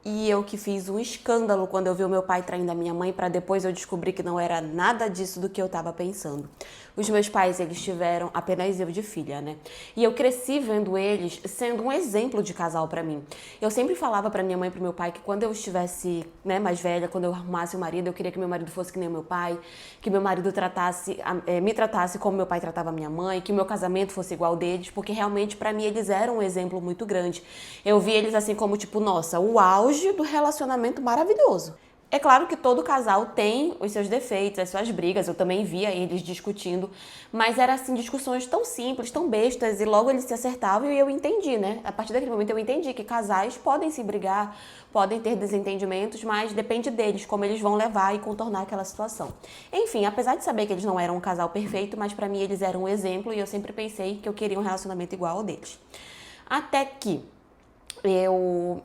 E eu que fiz um escândalo quando eu vi o meu pai traindo a minha mãe, para depois eu descobrir que não era nada disso do que eu estava pensando. Os meus pais, eles tiveram apenas eu de filha, né? E eu cresci vendo eles sendo um exemplo de casal para mim. Eu sempre falava para minha mãe e pro meu pai que quando eu estivesse, né, mais velha, quando eu arrumasse um marido, eu queria que meu marido fosse que nem o meu pai, que meu marido me tratasse como meu pai tratava minha mãe, que meu casamento fosse igual deles, porque realmente para mim eles eram um exemplo muito grande. Eu vi eles assim como tipo, nossa, o auge do relacionamento maravilhoso. É claro que todo casal tem os seus defeitos, as suas brigas, eu também via eles discutindo, mas era assim, discussões tão simples, tão bestas, e logo eles se acertavam e eu entendi, né? A partir daquele momento eu entendi que casais podem se brigar, podem ter desentendimentos, mas depende deles, como eles vão levar e contornar aquela situação. Enfim, apesar de saber que eles não eram um casal perfeito, mas pra mim eles eram um exemplo e eu sempre pensei que eu queria um relacionamento igual ao deles. Até que eu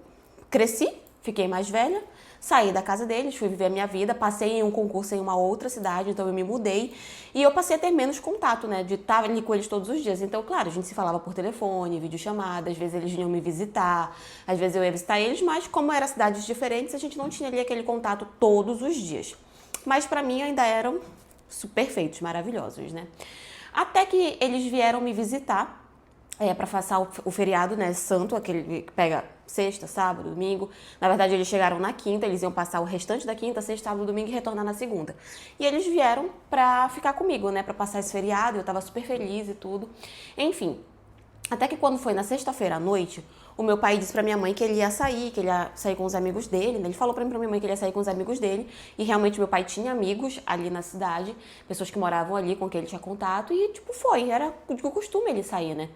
cresci, fiquei mais velha, saí da casa deles, fui viver a minha vida, passei em um concurso em uma outra cidade, então eu me mudei e eu passei a ter menos contato, né, de estar ali com eles todos os dias. Então, claro, a gente se falava por telefone, videochamada, às vezes eles vinham me visitar, às vezes eu ia visitar eles, mas como eram cidades diferentes, a gente não tinha ali aquele contato todos os dias. Mas pra mim ainda eram perfeitos, maravilhosos, né? Até que eles vieram me visitar para passar o feriado, né, santo, aquele que pega sexta, sábado, domingo. Na verdade, eles chegaram na quinta, eles iam passar o restante da quinta, sexta, sábado, domingo e retornar na segunda. E eles vieram pra ficar comigo, né, pra passar esse feriado, eu tava super feliz e tudo. Enfim, até que quando foi na sexta-feira à noite, o meu pai disse pra minha mãe que ele ia sair com os amigos dele, né? Ele falou pra mim, pra minha mãe que ele ia sair com os amigos dele, e realmente meu pai tinha amigos ali na cidade, pessoas que moravam ali com quem ele tinha contato, e tipo, era de costume ele sair, né?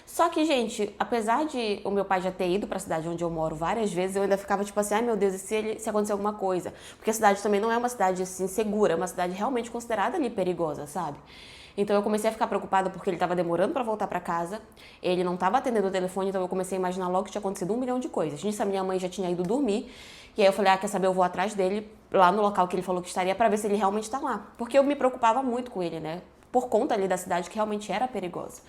Só que, gente, apesar de o meu pai já ter ido pra cidade onde eu moro várias vezes, eu ainda ficava tipo assim, ai meu Deus, e se acontecer alguma coisa? Porque a cidade também não é uma cidade assim segura, é uma cidade realmente considerada ali perigosa, sabe? Então eu comecei a ficar preocupada porque ele estava demorando para voltar para casa, ele não estava atendendo o telefone, então eu comecei a imaginar logo que tinha acontecido um milhão de coisas. Nisso a minha mãe já tinha ido dormir, e aí eu falei, quer saber, eu vou atrás dele, lá no local que ele falou que estaria, para ver se ele realmente está lá. Porque eu me preocupava muito com ele, né? Por conta ali da cidade que realmente era perigosa.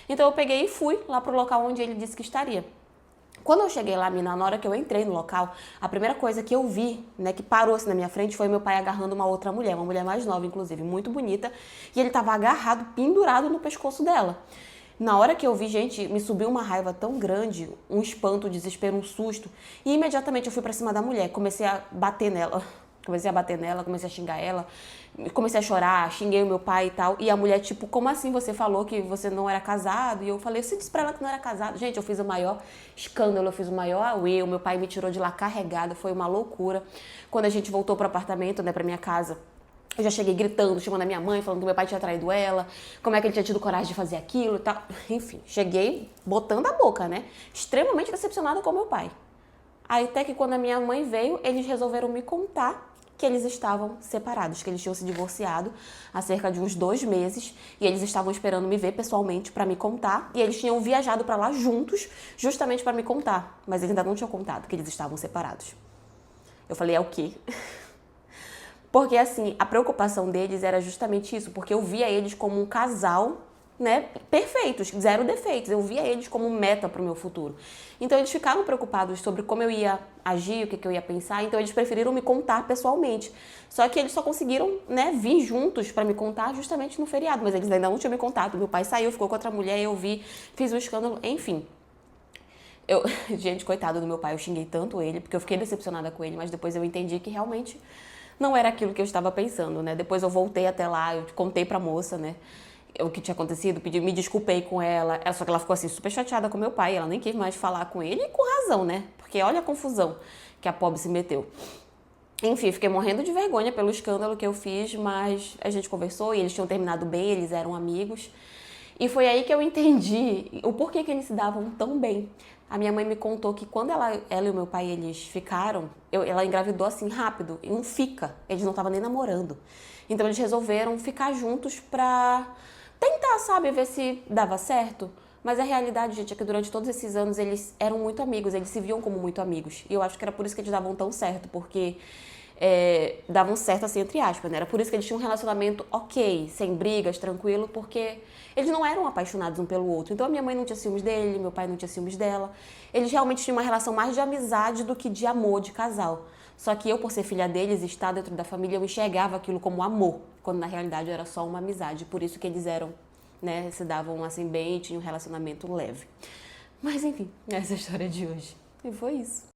Então eu peguei e fui lá pro local onde ele disse que estaria. Quando eu cheguei lá, mina, na hora que eu entrei no local, a primeira coisa que eu vi, né, que parou assim na minha frente, foi meu pai agarrando uma outra mulher, uma mulher mais nova, inclusive, muito bonita, e ele tava agarrado, pendurado no pescoço dela. Na hora que eu vi, gente, me subiu uma raiva tão grande, um espanto, um desespero, um susto, e imediatamente eu fui pra cima da mulher, comecei a bater nela. Comecei a bater nela, comecei a xingar ela, comecei a chorar, xinguei o meu pai e tal. E a mulher, tipo, como assim você falou que você não era casado? E eu falei, você disse pra ela que não era casado. Gente, eu fiz o maior escândalo, eu fiz o maior auê. O meu pai me tirou de lá carregado, foi uma loucura. Quando a gente voltou pro apartamento, né, pra minha casa, eu já cheguei gritando, chamando a minha mãe, falando que meu pai tinha traído ela, como é que ele tinha tido coragem de fazer aquilo e tal. Enfim, cheguei botando a boca, né? Extremamente decepcionada com meu pai. Aí até que quando a minha mãe veio, eles resolveram me contar que eles estavam separados, que eles tinham se divorciado há cerca de uns 2 meses e eles estavam esperando me ver pessoalmente para me contar e eles tinham viajado para lá juntos justamente para me contar, mas eles ainda não tinham contado que eles estavam separados. Eu falei, é o quê? Porque assim, a preocupação deles era justamente isso, porque eu via eles como um casal, né, perfeitos, zero defeitos. Eu via eles como meta para o meu futuro. Então eles ficaram preocupados sobre como eu ia agir, o que eu ia pensar, então eles preferiram me contar pessoalmente. Só que eles só conseguiram, né, vir juntos para me contar justamente no feriado, mas eles ainda não tinham me contado. Meu pai saiu, ficou com outra mulher, eu vi, fiz um escândalo, enfim. Gente, coitado do meu pai, eu xinguei tanto ele, porque eu fiquei decepcionada com ele, mas depois eu entendi que realmente não era aquilo que eu estava pensando, né? Depois eu voltei até lá, eu contei pra moça, né, o que tinha acontecido, me desculpei com ela, só que ela ficou assim super chateada com meu pai, ela nem quis mais falar com ele, e com razão, né? Porque olha a confusão que a pobre se meteu. Enfim, fiquei morrendo de vergonha pelo escândalo que eu fiz, mas a gente conversou e eles tinham terminado bem, eles eram amigos. E foi aí que eu entendi o porquê que eles se davam tão bem. A minha mãe me contou que quando ela e o meu pai, eles ficaram, ela engravidou assim rápido, e não fica, eles não estavam nem namorando. Então eles resolveram ficar juntos pra tentar, sabe, ver se dava certo. Mas a realidade, gente, é que durante todos esses anos eles eram muito amigos, eles se viam como muito amigos. E eu acho que era por isso que eles davam tão certo, porque davam certo, assim, entre aspas, né? Era por isso que eles tinham um relacionamento ok, sem brigas, tranquilo, porque eles não eram apaixonados um pelo outro. Então a minha mãe não tinha ciúmes dele, meu pai não tinha ciúmes dela. Eles realmente tinham uma relação mais de amizade do que de amor de casal. Só que eu, por ser filha deles e estar dentro da família, eu enxergava aquilo como amor, quando na realidade era só uma amizade. Por isso que eles eram, né, se davam assim bem e tinham um relacionamento leve. Mas enfim, essa é a história de hoje. E foi isso.